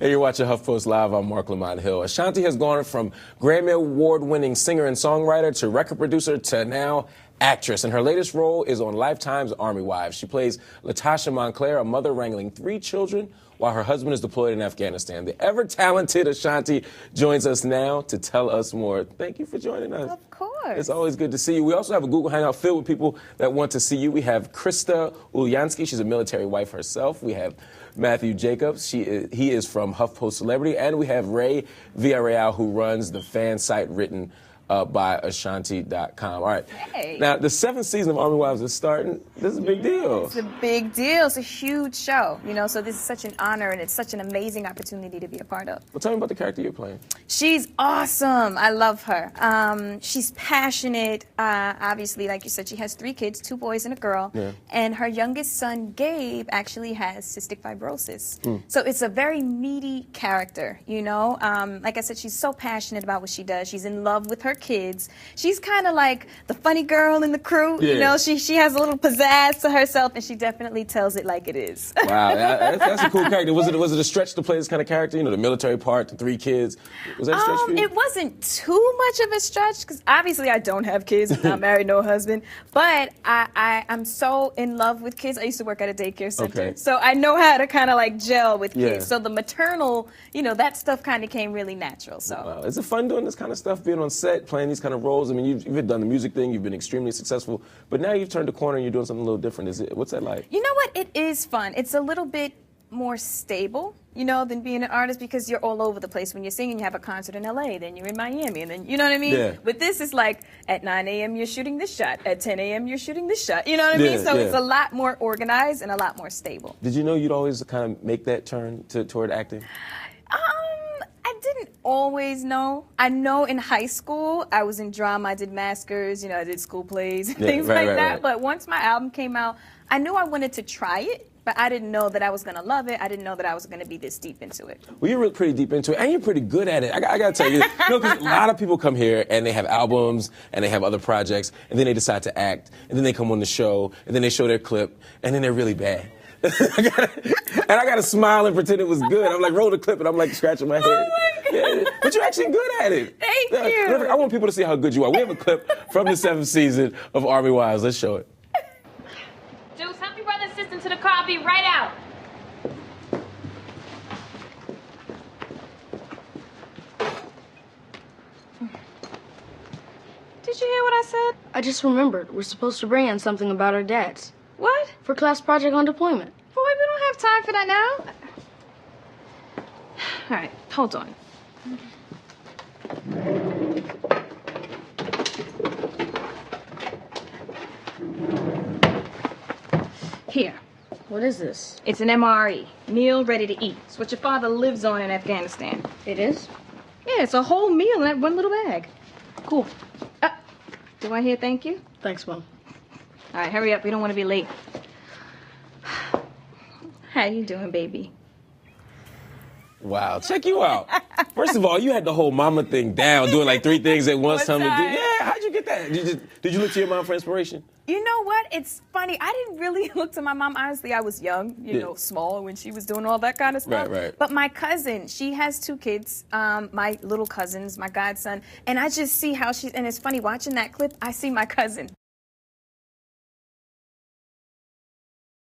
Hey, you're watching HuffPost Live. I'm Mark Lamont Hill. Ashanti has gone from Grammy Award-winning singer and songwriter to record producer to now actress. And her latest role is on Lifetime's Army Wives. She plays Latasha Montclair, a mother wrangling 3 children while her husband is deployed in Afghanistan. The ever-talented Ashanti joins us now to tell us more. Thank you for joining us. Of course. It's always good to see you. We also have a Google Hangout filled with people that want to see you. We have Krista Ulyansky. She's a military wife herself. We have Matthew Jacobs. He is from HuffPost Celebrity. And we have Ray Villarreal, who runs the fan site written by Ashanti.com. All right. Hey. Now, the 7th season of Army Wives is starting. This is a big deal. It's a big deal. It's a huge show, you know, so this is such an honor and it's such an amazing opportunity to be a part of. Well, tell me about the character you're playing. She's awesome. I love her. She's passionate. Obviously, like you said, she has 3 kids, 2 boys and a girl. Yeah. And her youngest son, Gabe, actually has cystic fibrosis. So it's a very meaty character, you know. Like I said, she's so passionate about what she does. She's in love with her kids. She's kind of like the funny girl in the crew, you know. She has a little pizzazz to herself, and she definitely tells it like it is. Wow, that's a cool character. Was it a stretch to play this kind of character? You know, the military part, the 3 kids. Was that a stretch for you? It wasn't too much of a stretch because obviously I don't have kids. I'm not married, no husband. But I'm so in love with kids. I used to work at a daycare center, so I know how to kind of like gel with kids. So the maternal, you know, that stuff kind of came really natural. So wow. Is it fun doing this kind of stuff, being on set, playing these kind of roles? I mean, you've done the music thing, you've been extremely successful, but now you've turned the corner and you're doing something a little different. What's that like? You know what? It is fun. It's a little bit more stable, you know, than being an artist because you're all over the place. When you're singing, you have a concert in LA, then you're in Miami, and then, you know what I mean? Yeah. But this is like, at 9 a.m. you're shooting this shot, at 10 a.m. you're shooting this shot, you know what I mean? So it's a lot more organized and a lot more stable. Did you know you'd always kind of make that turn toward acting? I didn't always know. I know in high school, I was in drama, I did maskers, you know, I did school plays and things like that. But once my album came out, I knew I wanted to try it, but I didn't know that I was going to love it. I didn't know that I was going to be this deep into it. Well, you're really pretty deep into it, and you're pretty good at it. I got to tell you, because a lot of people come here, and they have albums, and they have other projects, and then they decide to act, and then they come on the show, and then they show their clip, and then they're really bad. And I got to smile and pretend it was good. I'm like, roll the clip, and I'm like scratching my head. Oh my God. Yeah, but you're actually good at it. Thank you. I want people to see how good you are. We have a clip from the 7th season of Army Wives. Let's show it. Juice, help your brother and sister to the car. I'll be right out. Did you hear what I said? I just remembered. We're supposed to bring in something about our dads. What? For class project on deployment. Boy, we don't have time for that now. All right, hold on. Here. What is this? It's an MRE, meal ready to eat. It's what your father lives on in Afghanistan. It is? Yeah, it's a whole meal in that one little bag. Cool. Do I hear thank you? Thanks, Mom. All right, hurry up. We don't want to be late. How you doing, baby? Wow, check you out. First of all, you had the whole mama thing down, doing like 3 things at once. One time. Yeah, how'd you get that? Did you look to your mom for inspiration? You know what? It's funny. I didn't really look to my mom. Honestly, I was young, you know, small when she was doing all that kind of stuff. Right. But my cousin, she has 2 kids, my little cousins, my godson, and I just see how she's, and it's funny, watching that clip, I see my cousin.